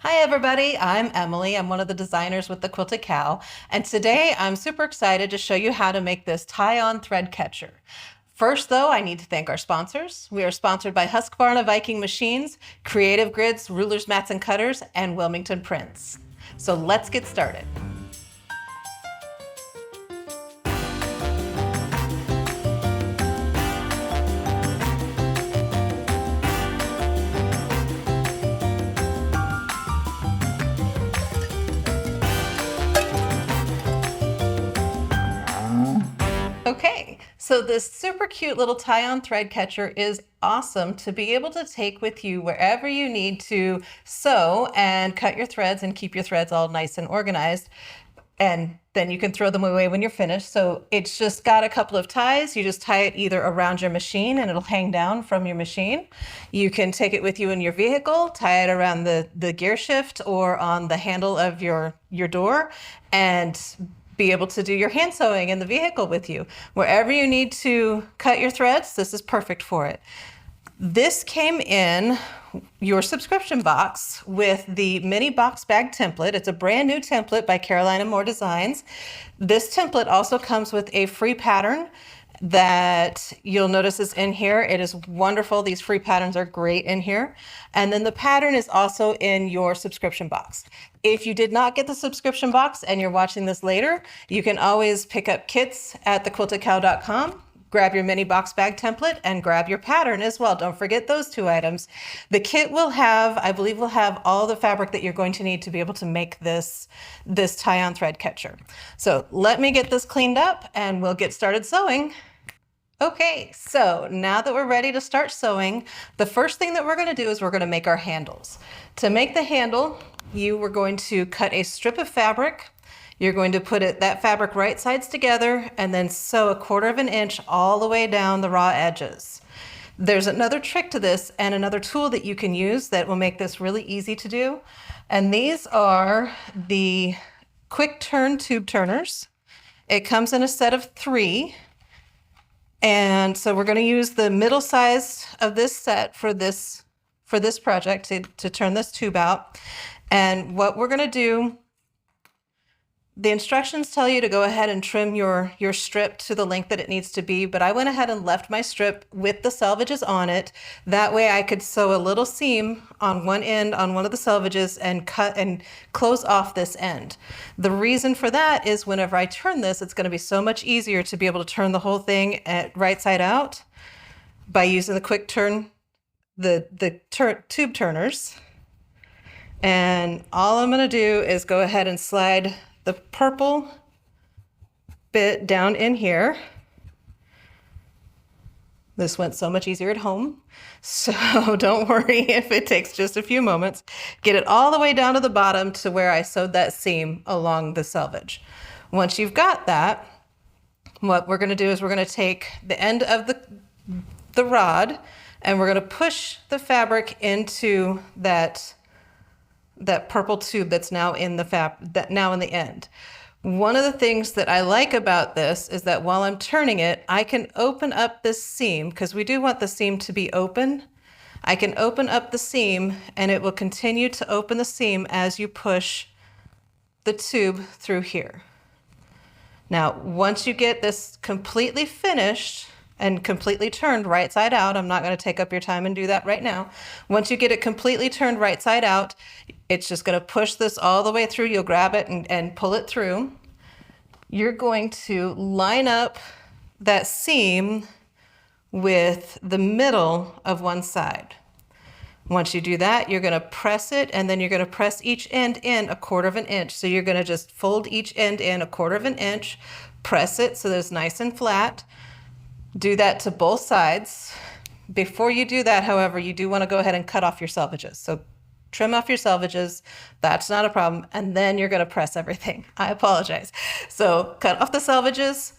Hi everybody, I'm Emily. I'm one of the designers with the Quilted Cow, and today I'm super excited to show you how to make this tie-on thread catcher. First though, I need to thank our sponsors. We are sponsored by Husqvarna Viking Machines, Creative Grids, Rulers, Mats and Cutters, and Wilmington Prints. So let's get started. Okay, so this super cute little tie-on thread catcher is awesome to be able to take with you wherever you need to sew and cut your threads and keep your threads all nice and organized. And then you can throw them away when you're finished. So it's just got a couple of ties. You just tie it either around your machine and it'll hang down from your machine. You can take it with you in your vehicle, tie it around the gear shift or on the handle of your door, and be able to do your hand sewing in the vehicle with you. Wherever you need to cut your threads, this is perfect for it. This came in your subscription box with the mini box bag template. It's a brand new template by Carolina Moore Designs. This template also comes with a free pattern that you'll notice is in here. It is wonderful. These free patterns are great in here. And then the pattern is also in your subscription box. If you did not get the subscription box and you're watching this later, you can always pick up kits at thequiltedcow.com. Grab your mini box bag template and grab your pattern as well. Don't forget those two items. The kit will have, I believe, will have all the fabric that you're going to need to be able to make this tie-on thread catcher. So let me get this cleaned up and we'll get started sewing. Okay, so now that we're ready to start sewing, the first thing that we're going to do is we're going to make our handles. To make the handle, you were going to cut a strip of fabric. You're going to put that fabric right sides together and then sew 1/4 inch all the way down the raw edges. There's another trick to this and another tool that you can use that will make this really easy to do. And these are the quick turn tube turners. It comes in a set of 3. And so we're going to use the middle size of this set for this project to turn this tube out. And what we're going to do, the instructions tell you to go ahead and trim your strip to the length that it needs to be, but I went ahead and left my strip with the selvages on it. That way I could sew a little seam on one end on one of the selvages and cut and close off this end. The reason for that is whenever I turn this, it's going to be so much easier to be able to turn the whole thing at right side out by using the quick turn, the tube turners. And all I'm going to do is go ahead and slide the purple bit down in here. This went so much easier at home, so don't worry if it takes just a few moments. Get it all the way down to the bottom to where I sewed that seam along the selvage. Once you've got that, what we're going to do is we're going to take the end of the rod and we're going to push the fabric into that purple tube that's now in the end. One of the things that I like about this is that while I'm turning it, I can open up this seam because we do want the seam to be open. I can open up the seam and it will continue to open the seam as you push the tube through here. Now, once you get this completely finished and completely turned right side out, I'm not going to take up your time and do that right now. Once you get it completely turned right side out, it's just going to push this all the way through. You'll grab it and pull it through. You're going to line up that seam with the middle of one side. Once you do that, you're going to press it and then you're going to press each end in 1/4 inch. So you're going to just fold each end in 1/4 inch, press it so that it's nice and flat. Do that to both sides. Before you do that, however, you do want to go ahead and cut off your selvages. So trim off your selvages. That's not a problem. And then you're going to press everything. I apologize. So cut off the selvages,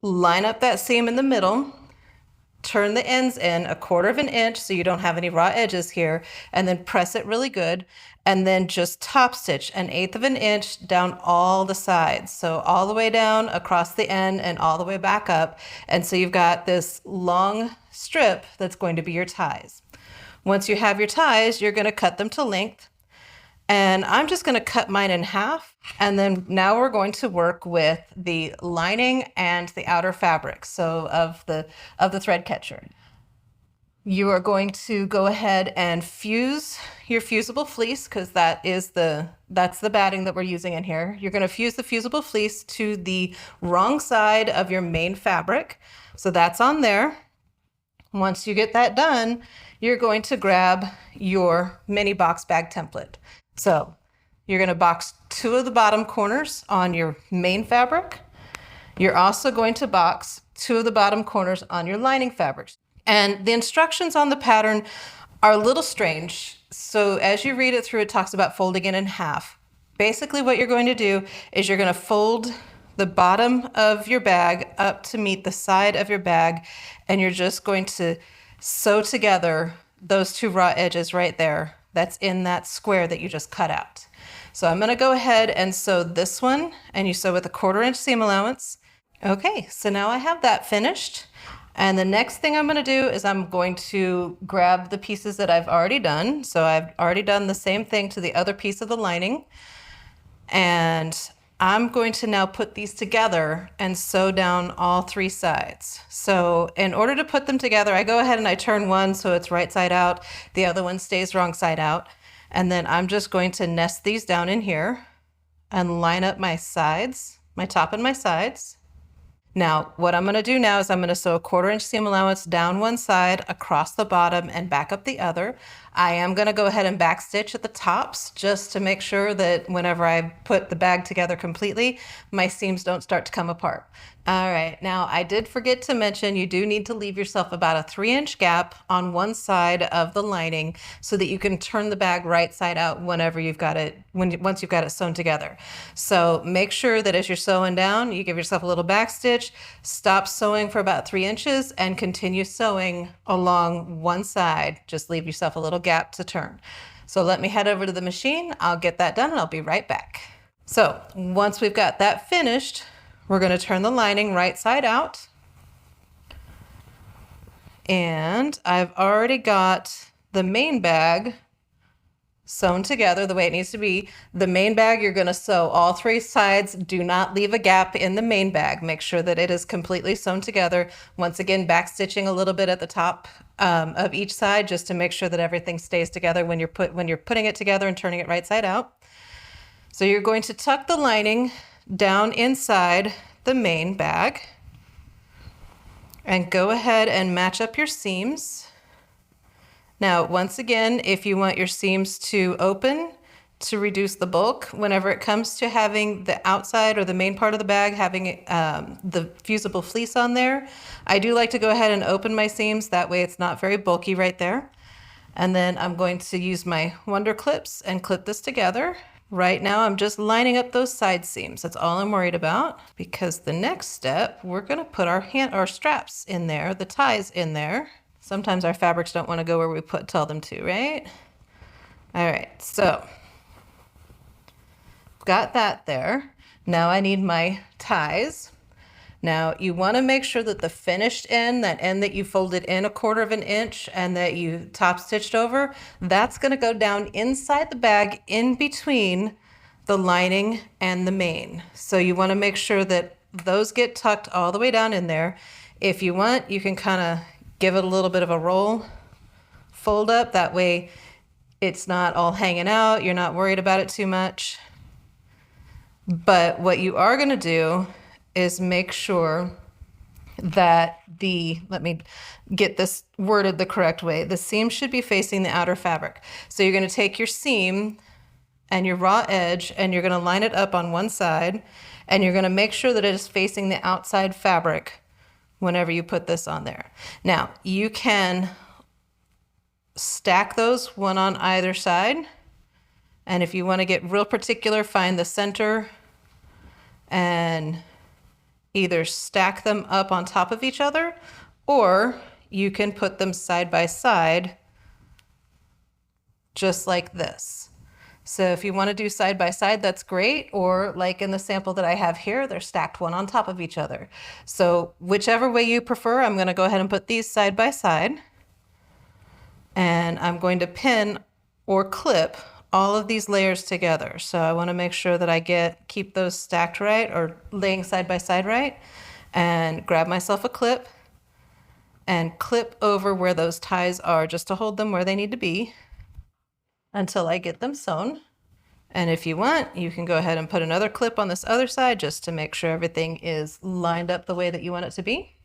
line up that seam in the middle, turn the ends in 1/4 inch so you don't have any raw edges here, and then press it really good. And then just top stitch 1/8 inch down all the sides. So all the way down across the end and all the way back up. And so you've got this long strip that's going to be your ties. Once you have your ties, you're going to cut them to length. And I'm just going to cut mine in half. And then now we're going to work with the lining and the outer fabric, so of the thread catcher. You are going to go ahead and fuse your fusible fleece, because that's the batting that we're using in here. You're going to fuse the fusible fleece to the wrong side of your main fabric. So that's on there. Once you get that done, you're going to grab your mini box bag template. So you're going to box 2 of the bottom corners on your main fabric. You're also going to box 2 of the bottom corners on your lining fabrics. And the instructions on the pattern are a little strange. So as you read it through, it talks about folding it in half. Basically what you're going to do is you're going to fold the bottom of your bag up to meet the side of your bag, and you're just going to sew together those 2 raw edges right there. That's in that square that you just cut out. So I'm going to go ahead and sew this one, and you sew with a 1/4 inch seam allowance. Okay, so now I have that finished. And the next thing I'm going to do is I'm going to grab the pieces that I've already done. So I've already done the same thing to the other piece of the lining. And I'm going to now put these together and sew down all 3 sides. So in order to put them together, I go ahead and I turn one so it's right side out. The other one stays wrong side out. And then I'm just going to nest these down in here and line up my sides, my top and my sides. Now, what I'm going to do now is I'm going to sew a 1/4 inch seam allowance down one side, across the bottom, and back up the other. I am going to go ahead and backstitch at the tops just to make sure that whenever I put the bag together completely, my seams don't start to come apart. All right, now I did forget to mention you do need to leave yourself about a 3-inch gap on one side of the lining so that you can turn the bag right side out whenever you've got it, once you've got it sewn together. So make sure that as you're sewing down, you give yourself a little back stitch, stop sewing for about 3 inches, and continue sewing along one side. Just leave yourself a little gap to turn. So let me head over to the machine. I'll get that done and I'll be right back. So once we've got that finished, we're going to turn the lining right side out. And I've already got the main bag sewn together the way it needs to be. The main bag, you're going to sew all 3 sides. Do not leave a gap in the main bag. Make sure that it is completely sewn together. Once again, back stitching a little bit at the top of each side just to make sure that everything stays together when you're putting it together and turning it right side out. So you're going to tuck the lining down inside the main bag and go ahead and match up your seams. Now, once again, if you want your seams to open to reduce the bulk, whenever it comes to having the outside or the main part of the bag having the fusible fleece on there, I do like to go ahead and open my seams. That way it's not very bulky right there. And then I'm going to use my Wonder Clips and clip this together. Right now, I'm just lining up those side seams. That's all I'm worried about, because the next step, we're going to put our straps in there, the ties in there. Sometimes our fabrics don't want to go where we tell them to, right? All right, so got that there. Now I need my ties. Now you want to make sure that the finished end, that end that you folded in a 1/4 inch and that you top stitched over, that's going to go down inside the bag in between the lining and the main. So you want to make sure that those get tucked all the way down in there. If you want, you can kind of give it a little bit of a roll, fold up. That way it's not all hanging out. You're not worried about it too much. But what you are going to do is make sure that let me get this worded the correct way. The seam should be facing the outer fabric. So you're going to take your seam and your raw edge and you're going to line it up on one side, and you're going to make sure that it is facing the outside fabric whenever you put this on there. Now, you can stack those one on either side. And if you want to get real particular, find the center and either stack them up on top of each other, or you can put them side by side just like this. So if you want to do side by side, that's great. Or like in the sample that I have here, they're stacked one on top of each other. So whichever way you prefer, I'm going to go ahead and put these side by side. And I'm going to pin or clip all of these layers together. So I want to make sure that I keep those stacked right or laying side by side right, and grab myself a clip and clip over where those ties are just to hold them where they need to be until I get them sewn. And if you want, you can go ahead and put another clip on this other side just to make sure everything is lined up the way that you want it to be.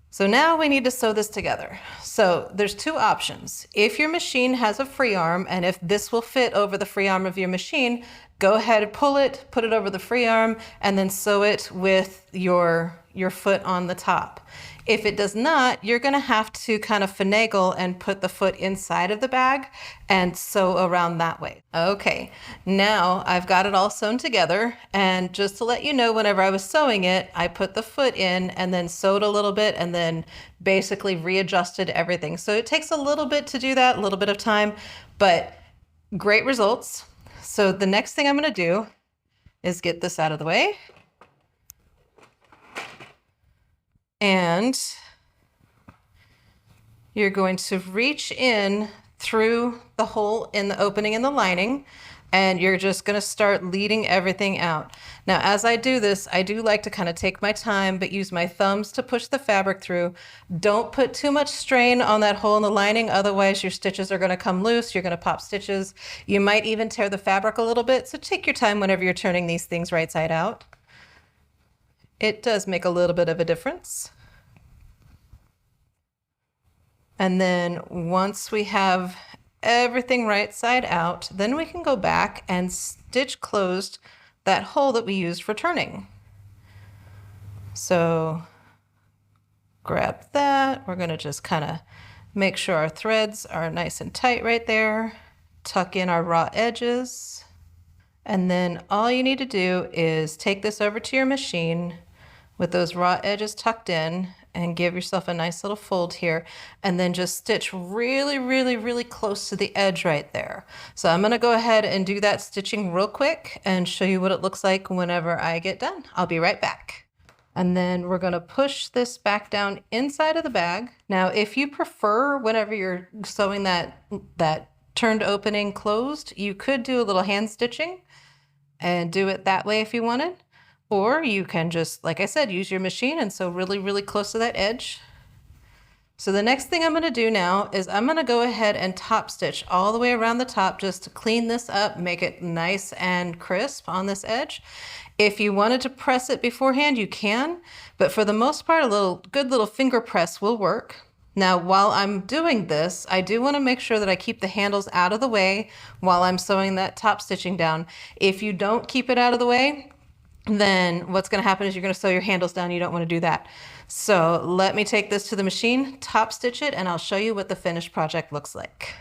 So now we need to sew this together. So there's two options. If your machine has a free arm, and if this will fit over the free arm of your machine, go ahead and pull it, put it over the free arm, and then sew it with your foot on the top. If it does not, you're gonna have to kind of finagle and put the foot inside of the bag and sew around that way. Okay, now I've got it all sewn together, and just to let you know, whenever I was sewing it, I put the foot in and then sewed a little bit and then basically readjusted everything. So it takes a little bit to do that, a little bit of time, but great results. So the next thing I'm gonna do is get this out of the way. And you're going to reach in through the hole in the opening in the lining, and you're just going to start leading everything out. Now, as I do this, I do like to kind of take my time, but use my thumbs to push the fabric through. Don't put too much strain on that hole in the lining, otherwise your stitches are going to come loose. You're going to pop stitches. You might even tear the fabric a little bit, so take your time whenever you're turning these things right side out. It does make a little bit of a difference. And then once we have everything right side out, then we can go back and stitch closed that hole that we used for turning. So grab that. We're going to just kind of make sure our threads are nice and tight right there. Tuck in our raw edges. And then all you need to do is take this over to your machine with those raw edges tucked in and give yourself a nice little fold here, and then just stitch really, really, really close to the edge right there. So I'm gonna go ahead and do that stitching real quick and show you what it looks like whenever I get done. I'll be right back. And then we're gonna push this back down inside of the bag. Now, if you prefer, whenever you're sewing that turned opening closed, you could do a little hand stitching and do it that way if you wanted. Or you can just, like I said, use your machine and sew really, really close to that edge. So the next thing I'm going to do now is I'm going to go ahead and top stitch all the way around the top just to clean this up, make it nice and crisp on this edge. If you wanted to press it beforehand, you can, but for the most part, a good little finger press will work. Now, while I'm doing this, I do want to make sure that I keep the handles out of the way while I'm sewing that top stitching down. If you don't keep it out of the way, then what's going to happen is you're going to sew your handles down. You don't want to do that. So let me take this to the machine, top stitch it, and I'll show you what the finished project looks like.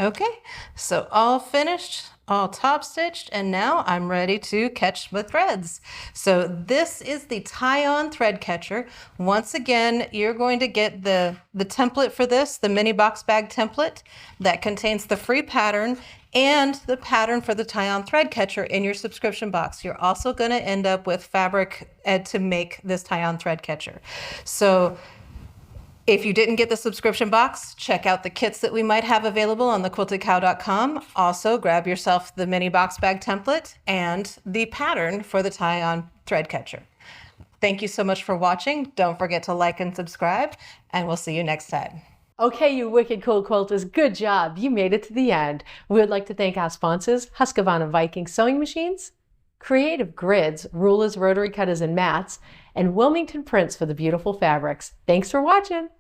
Okay, so all finished, all top stitched, and now I'm ready to catch the threads. So this is the tie-on thread catcher. Once again, you're going to get the template for this, the mini box bag template that contains the free pattern and the pattern for the tie-on thread catcher in your subscription box. You're also going to end up with fabric to make this tie-on thread catcher. So if you didn't get the subscription box, check out the kits that we might have available on thequiltedcow.com. Also, grab yourself the mini box bag template and the pattern for the tie-on thread catcher. Thank you so much for watching. Don't forget to like and subscribe, and we'll see you next time. Okay, you wicked cool quilters, good job. You made it to the end. We would like to thank our sponsors, Husqvarna Viking Sewing Machines, Creative Grids, rulers, rotary cutters, and mats, and Wilmington Prints for the beautiful fabrics. Thanks for watching.